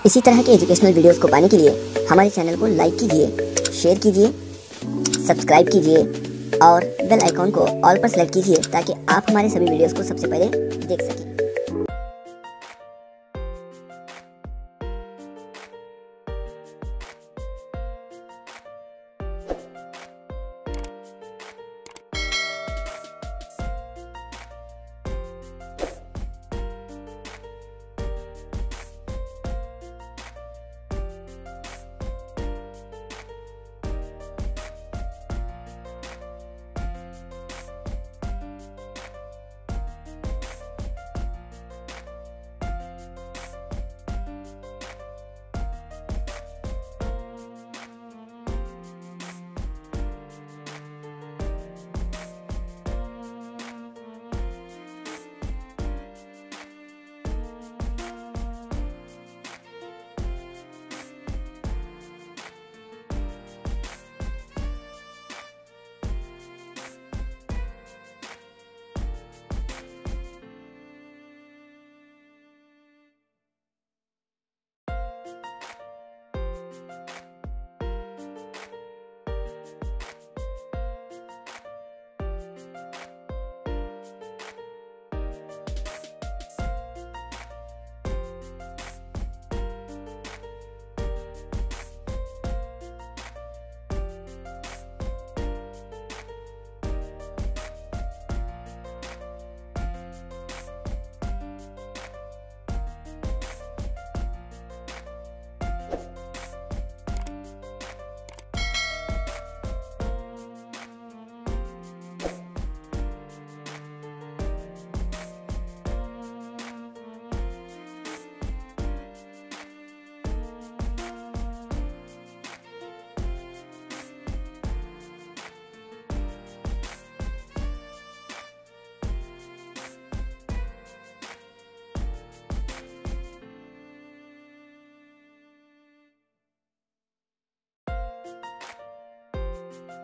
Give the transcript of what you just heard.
इसी तरह के एजुकेशनल वीडियोस को पाने के लिए हमारे चैनल को लाइक कीजिए, शेयर कीजिए, सब्सक्राइब कीजिए और बेल आइकॉन को ऑल पर सेलेक्ट कीजिए ताकि आप हमारे सभी वीडियोस को सबसे पहले देख सकें।